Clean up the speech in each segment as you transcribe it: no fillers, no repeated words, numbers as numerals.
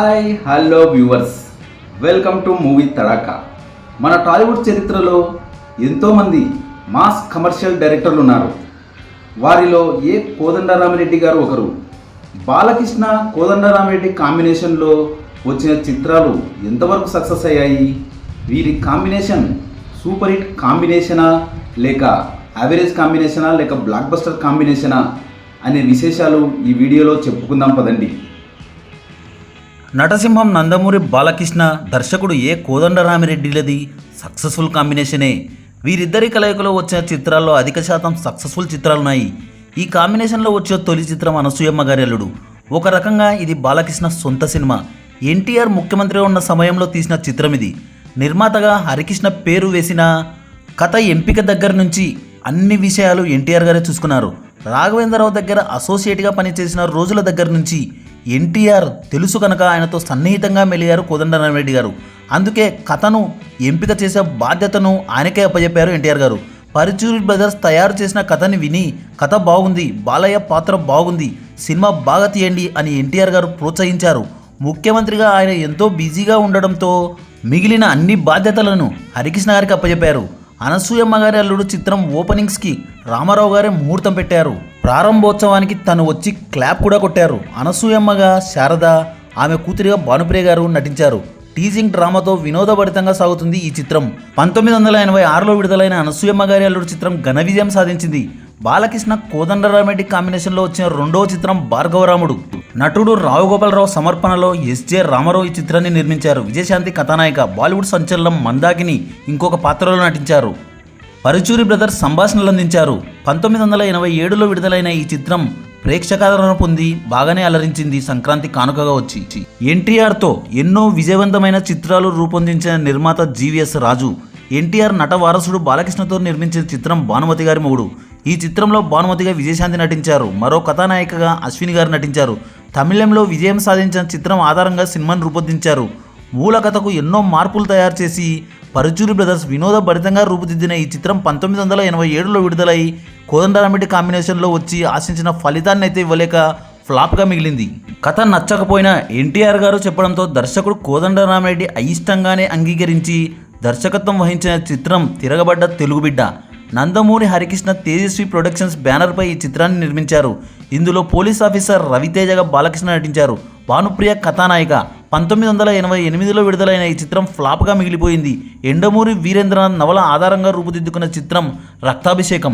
Hi hello viewers, welcome to movie Tadaka. మన టాలీవుడ్ చరిత్రలో ఎంతోమంది మాస్ కమర్షియల్ డైరెక్టర్లు ఉన్నారు. వారిలో ఏ కోదండరామిరెడ్డి గారు ఒకరు. బాలకృష్ణ కోదండరామిరెడ్డి కాంబినేషన్లో వచ్చిన చిత్రాలు ఎంతవరకు సక్సెస్ అయ్యాయి? వీరి కాంబినేషన్ సూపర్ హిట్ కాంబినేషనా లేక యావరేజ్ కాంబినేషనా లేక బ్లాక్ బస్టర్ కాంబినేషనా అనే విశేషాలు ఈ వీడియోలో చెప్పుకుందాం పదండి. నటసింహం నందమూరి బాలకృష్ణ, దర్శకుడు ఏ కోదండరామిరెడ్డిలది సక్సెస్ఫుల్ కాంబినేషనే. వీరిద్దరి కలయికలో వచ్చిన చిత్రాల్లో అధిక శాతం సక్సెస్ఫుల్ చిత్రాలున్నాయి. ఈ కాంబినేషన్లో వచ్చే తొలి చిత్రం అనసూయమ్మ గారి అల్లుడు. ఒక రకంగా ఇది బాలకృష్ణ సొంత సినిమా. ఎన్టీఆర్ ముఖ్యమంత్రిగా ఉన్న సమయంలో తీసిన చిత్రం ఇది. నిర్మాతగా హరికృష్ణ పేరు వేసిన కథ ఎంపిక దగ్గర నుంచి అన్ని విషయాలు ఎన్టీఆర్ గారే చూసుకున్నారు. రాఘవేంద్రరావు దగ్గర అసోసియేట్గా పనిచేసిన రోజుల దగ్గర నుంచి ఎన్టీఆర్ తెలుసు కనుక ఆయనతో సన్నిహితంగా మెలిగారు కోదండరామిరెడ్డి గారు. అందుకే కథను ఎంపిక చేసే బాధ్యతను ఆయనకే అప్పచెప్పారు ఎన్టీఆర్ గారు. పరుచూరి బ్రదర్స్ తయారు చేసిన కథని విని కథ బాగుంది, బాలయ్య పాత్ర బాగుంది, సినిమా బాగా తీయండి అని ఎన్టీఆర్ గారు ప్రోత్సహించారు. ముఖ్యమంత్రిగా ఆయన ఎంతో బిజీగా ఉండడంతో మిగిలిన అన్ని బాధ్యతలను హరికృష్ణ గారికి అప్పచెప్పారు. అనసూయమ్మ గారి అల్లుడు చిత్రం ఓపెనింగ్స్కి రామారావు గారే ముహూర్తం పెట్టారు. ప్రారంభోత్సవానికి తను వచ్చి క్లాప్ కూడా కొట్టారు. అనసూయమ్మగా శారద, ఆమె కూతురిగా భానుప్రియ గారు నటించారు. టీజింగ్ డ్రామాతో వినోదభరితంగా సాగుతుంది ఈ చిత్రం. 1986లో విడుదలైన అనసూయమ్మ గారి అల్లుడు చిత్రం ఘన విజయం సాధించింది. బాలకృష్ణ కోదండరామిరెడ్డి కాంబినేషన్లో వచ్చిన రెండవ చిత్రం భార్గవరాముడు. నటుడు రావు గోపాలరావు సమర్పణలో ఎస్జే రామారావు ఈ చిత్రాన్ని నిర్మించారు. విజయశాంతి కథానాయిక. బాలీవుడ్ సంచలనం మందాకిని ఇంకొక పాత్రలో నటించారు. పరుచూరి బ్రదర్స్ సంభాషణలు అందించారు. 1987లో విడుదలైన ఈ చిత్రం ప్రేక్షకాదరణ పొంది బాగానే అలరించింది. సంక్రాంతి కానుకగా వచ్చి ఎన్టీఆర్తో ఎన్నో విజయవంతమైన చిత్రాలు రూపొందించిన నిర్మాత జీవీఎస్ రాజు. ఎన్టీఆర్ నట వారసుడు బాలకృష్ణతో నిర్మించిన చిత్రం భానుమతి గారి మొగుడు. ఈ చిత్రంలో భానుమతిగా విజయశాంతి నటించారు. మరో కథానాయికగా అశ్విని గారు నటించారు. తమిళంలో విజయం సాధించిన చిత్రం ఆధారంగా సినిమాను రూపొందించారు. మూల కథకు ఎన్నో మార్పులు తయారు చేసి పరుచూరి బ్రదర్స్ వినోదభరితంగా రూపుదిద్దిన ఈ చిత్రం 1987లో విడుదలై కోదండరామిరెడ్డి కాంబినేషన్లో వచ్చి ఆశించిన ఫలితాన్ని అయితే ఇవ్వలేక ఫ్లాప్గా మిగిలింది. కథ నచ్చకపోయినా ఎన్టీఆర్ గారు చెప్పడంతో దర్శకుడు కోదండరామిరెడ్డి అయిష్టంగానే అంగీకరించి దర్శకత్వం వహించిన చిత్రం తిరగబడ్డ తెలుగు బిడ్డ. నందమూరి హరికృష్ణ తేజస్వి ప్రొడక్షన్స్ బ్యానర్పై ఈ చిత్రాన్ని నిర్మించారు. ఇందులో పోలీస్ ఆఫీసర్ రవితేజగా బాలకృష్ణ నటించారు. భానుప్రియ కథానాయిక. 1988లో విడుదలైన ఈ చిత్రం ఫ్లాప్గా మిగిలిపోయింది. ఎండమూరి వీరేంద్రనాథ్ నవల ఆధారంగా రూపుదిద్దుకున్న చిత్రం రక్తాభిషేకం.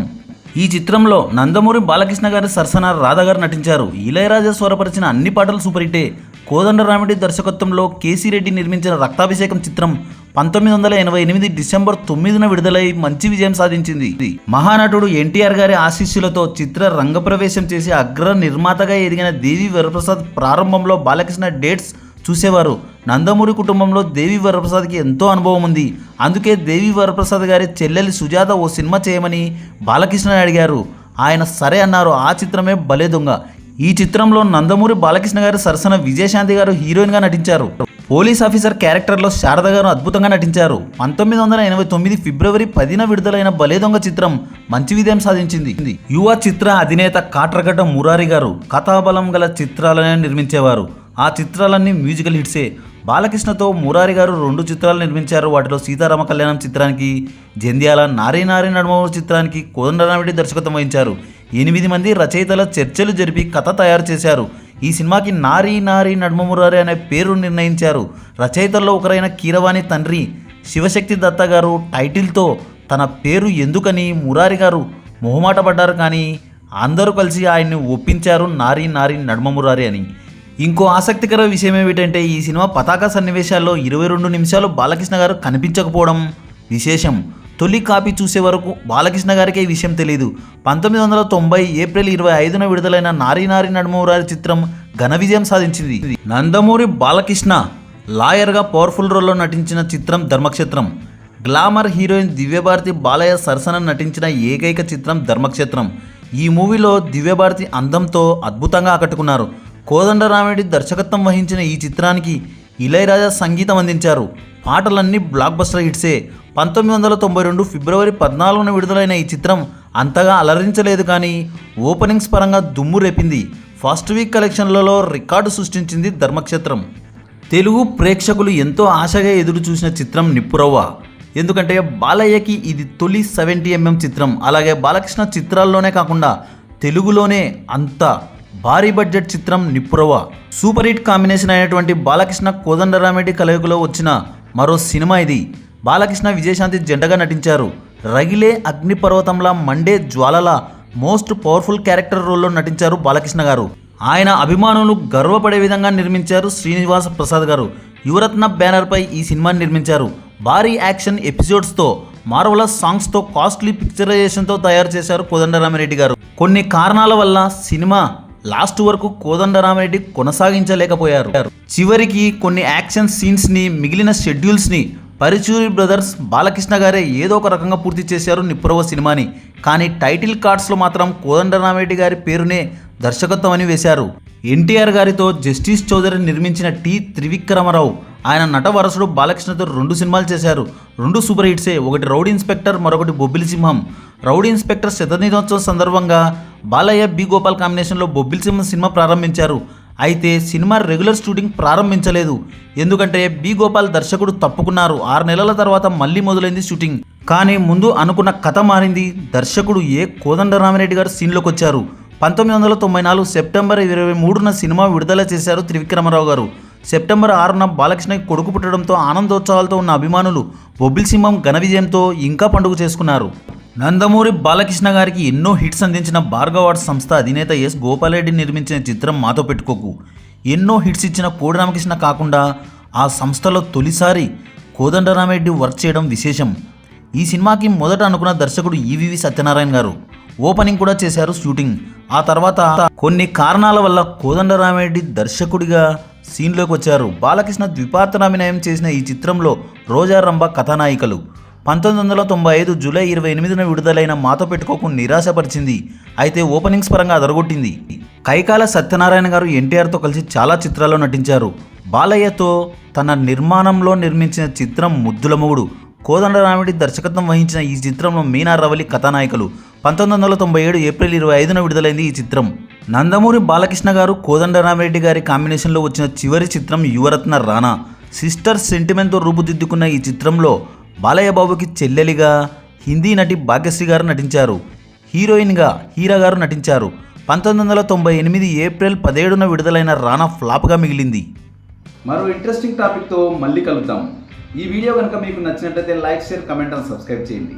ఈ చిత్రంలో నందమూరి బాలకృష్ణ గారి సరసన రాధా గారు నటించారు. ఇళయరాజా స్వరపరిచిన అన్ని పాటలు సూపర్ హిట్టే. కోదండరామిరెడ్డి దర్శకత్వంలో కేసీ రెడ్డి నిర్మించిన రక్తాభిషేకం చిత్రం 1988 డిసెంబర్ 9న విడుదలై మంచి విజయం సాధించింది. మహానటుడు ఎన్టీఆర్ గారి ఆశీస్సులతో చిత్ర రంగప్రవేశం చేసి అగ్ర నిర్మాతగా ఎదిగిన దేవి వరప్రసాద్ ప్రారంభంలో బాలకృష్ణ డేట్స్ చూసేవారు. నందమూరి కుటుంబంలో దేవి వరప్రసాద్కి ఎంతో అనుభవం ఉంది. అందుకే దేవి వరప్రసాద్ గారి చెల్లెలి సుజాత ఓ సినిమా చేయమని బాలకృష్ణ అడిగారు. ఆయన సరే అన్నారు. ఆ చిత్రమే భలే దొంగ. ఈ చిత్రంలో నందమూరి బాలకృష్ణ గారు సరసన విజయశాంతి గారు హీరోయిన్గా నటించారు. పోలీస్ ఆఫీసర్ క్యారెక్టర్లో శారద గారు అద్భుతంగా నటించారు. 1989 ఫిబ్రవరి 10న విడుదలైన భలే దొంగ చిత్రం మంచి విజయం సాధించింది. యువ చిత్ర అధినేత కాట్రగడ్డ మురారి గారు కథాబలం గల చిత్రాలనే నిర్మించేవారు. ఆ చిత్రాలన్నీ మ్యూజికల్ హిట్సే. బాలకృష్ణతో మురారి గారు 2 చిత్రాలు నిర్మించారు. వాటిలో సీతారామ కళ్యాణం చిత్రానికి, జంధ్యాల నారీ నారీ నడుమూరు చిత్రానికి కోదండరామిరెడ్డి దర్శకత్వం వహించారు. 8 మంది రచయితల చర్చలు జరిపి కథ తయారు చేశారు. ఈ సినిమాకి నారీ నారీ నడుమమురారి అనే పేరు నిర్ణయించారు. రచయితల్లో ఒకరైన కీరవాణి తండ్రి శివశక్తి దత్త గారు టైటిల్తో తన పేరు ఎందుకని మురారి గారు మొహమాట పడ్డారు. కానీ అందరూ కలిసి ఆయన్ని ఒప్పించారు నారీ నారీ నడుమమురారి అని. ఇంకో ఆసక్తికర విషయం ఏమిటంటే ఈ సినిమా పతాక సన్నివేశాల్లో 22 నిమిషాలు బాలకృష్ణ గారు కనిపించకపోవడం విశేషం. తొలి కాపీ చూసే వరకు బాలకృష్ణ గారికి ఈ విషయం తెలియదు. 1990 ఏప్రిల్ 25న విడుదలైన నారీ నారీ నడుమమురారి చిత్రం ఘన విజయం సాధించింది. నందమూరి బాలకృష్ణ లాయర్గా పవర్ఫుల్ రోల్లో నటించిన చిత్రం ధర్మక్షేత్రం. గ్లామర్ హీరోయిన్ దివ్యభారతి బాలయ్య సరసన నటించిన ఏకైక చిత్రం ధర్మక్షేత్రం. ఈ మూవీలో దివ్యభారతి అందంతో అద్భుతంగా ఆకట్టుకున్నారు. కోదండరామిరెడ్డి దర్శకత్వం వహించిన ఈ చిత్రానికి ఇళయరాజా సంగీతం అందించారు. పాటలన్నీ బ్లాక్ బస్టర్ హిట్సే. 1992 ఫిబ్రవరి 14న విడుదలైన ఈ చిత్రం అంతగా అలరించలేదు, కానీ ఓపెనింగ్స్ పరంగా దుమ్ము రేపింది. ఫస్ట్ వీక్ కలెక్షన్లలో రికార్డు సృష్టించింది ధర్మక్షేత్రం. తెలుగు ప్రేక్షకులు ఎంతో ఆశగా ఎదురు చూసిన చిత్రం నిప్పురవ్వ. ఎందుకంటే బాలయ్యకి ఇది తొలి 70mm చిత్రం. అలాగే బాలకృష్ణ చిత్రాల్లోనే కాకుండా తెలుగులోనే అంత భారీ బడ్జెట్ చిత్రం నిప్పురవ్వ. సూపర్ హిట్ కాంబినేషన్ అయినటువంటి బాలకృష్ణ కోదండరామిరెడ్డి కలయికలో వచ్చిన మరో సినిమా ఇది. బాలకృష్ణ విజయశాంతి జంటగా నటించారు. రగిలే అగ్నిపర్వతంలా మండే జ్వాలల మోస్ట్ పవర్ఫుల్ క్యారెక్టర్ రోల్లో నటించారు బాలకృష్ణ గారు. ఆయన అభిమానులు గర్వపడే విధంగా నిర్మించారు శ్రీనివాస ప్రసాద్ గారు. యువరత్న బ్యానర్పై ఈ సినిమాని నిర్మించారు. భారీ యాక్షన్ ఎపిసోడ్స్తో, మార్వలస్ సాంగ్స్తో, కాస్ట్లీ పిక్చరైజేషన్తో తయారు చేశారు కోదండరామిరెడ్డి గారు. కొన్ని కారణాల వల్ల సినిమా లాస్ట్ వరకు కోదండరామిరెడ్డి కొనసాగించలేకపోయారు. చివరికి కొన్ని యాక్షన్ సీన్స్ని, మిగిలిన షెడ్యూల్స్ని పరుచూరి బ్రదర్స్ బాలకృష్ణ గారే ఏదో ఒక రకంగా పూర్తి చేశారు నిప్పురవ్వ సినిమాని. కానీ టైటిల్ కార్డ్స్లో మాత్రం కోదండరామిరెడ్డి గారి పేరునే దర్శకత్వం అని వేశారు. ఎన్టీఆర్ గారితో జస్టిస్ చౌదరి నిర్మించిన టి త్రివిక్రమరావు ఆయన నట వరసుడు బాలకృష్ణతో 2 సినిమాలు చేశారు. 2 సూపర్ హిట్సే. ఒకటి రౌడీ ఇన్స్పెక్టర్, మరొకటి బొబ్బిలి సింహం. రౌడీ ఇన్స్పెక్టర్ శతదినోత్సవం సందర్భంగా బాలయ్య బి గోపాల్ కాంబినేషన్లో బొబ్బిలి సింహం సినిమా ప్రారంభించారు. అయితే సినిమా రెగ్యులర్ షూటింగ్ ప్రారంభించలేదు. ఎందుకంటే బి గోపాల్ దర్శకుడు తప్పుకున్నారు. 6 నెలల తర్వాత మళ్ళీ మొదలైంది షూటింగ్. కానీ ముందు అనుకున్న కథ మారింది. దర్శకుడు కోదండరామిరెడ్డి గారు సీన్లోకి వచ్చారు. 1994 సెప్టెంబర్ 23న సినిమా విడుదల చేశారు త్రివిక్రమరావు గారు. సెప్టెంబర్ 6న బాలకృష్ణకి కొడుకు పుట్టడంతో ఆనందోత్సవాలతో ఉన్న అభిమానులు బొబ్బిలి సింహం ఘన విజయంతో ఇంకా పండుగ చేసుకున్నారు. నందమూరి బాలకృష్ణ గారికి ఎన్నో హిట్స్ అందించిన భార్గవ ఆర్ట్స్ సంస్థ అధినేత ఎస్ గోపాలరెడ్డి నిర్మించిన చిత్రం మాతో పెట్టుకోకు. ఎన్నో హిట్స్ ఇచ్చిన కోడి రామకృష్ణ కాకుండా ఆ సంస్థలో తొలిసారి కోదండరామిరెడ్డి వర్క్ చేయడం విశేషం. ఈ సినిమాకి మొదట అనుకున్న దర్శకుడు ఈవీవి సత్యనారాయణ గారు. ఓపెనింగ్ కూడా చేశారు షూటింగ్. ఆ తర్వాత కొన్ని కారణాల వల్ల కోదండరామిరెడ్డి దర్శకుడిగా సీన్లోకి వచ్చారు. బాలకృష్ణ ద్విపాత్రాభినయం చేసిన ఈ చిత్రంలో రోజా రంభ కథానాయికలు. 1995 జూలై 28న విడుదలైన మాతో పెట్టుకోకు నిరాశపరిచింది. అయితే ఓపెనింగ్స్ పరంగా అదరగొట్టింది. కైకాల సత్యనారాయణ గారు ఎన్టీఆర్తో కలిసి చాలా చిత్రాల్లో నటించారు. బాలయ్యతో తన నిర్మాణంలో నిర్మించిన చిత్రం ముద్దుల మొగుడు. కోదండరామిరెడ్డి దర్శకత్వం వహించిన ఈ చిత్రంలో మీనా రవలి కథానాయికలు. 1997 ఏప్రిల్ 25న విడుదలైంది ఈ చిత్రం. నందమూరి బాలకృష్ణ గారు కోదండరామిరెడ్డి గారి కాంబినేషన్లో వచ్చిన చివరి చిత్రం యువరత్న రానా. సిస్టర్ సెంటిమెంట్తో రూపుదిద్దుకున్న ఈ చిత్రంలో బాలయ్య బాబుకి చెల్లెలిగా హిందీ నటి భాగ్యశ్రీ గారు నటించారు. హీరోయిన్గా హీరా గారు నటించారు. 1998 ఏప్రిల్ 17న విడుదలైన రానా ఫ్లాప్గా మిగిలింది. మరో ఇంట్రెస్టింగ్ టాపిక్తో మళ్ళీ కలుద్దాం. ఈ వీడియో కనుక మీకు నచ్చినట్లయితే like, share, comment and subscribe చేయండి.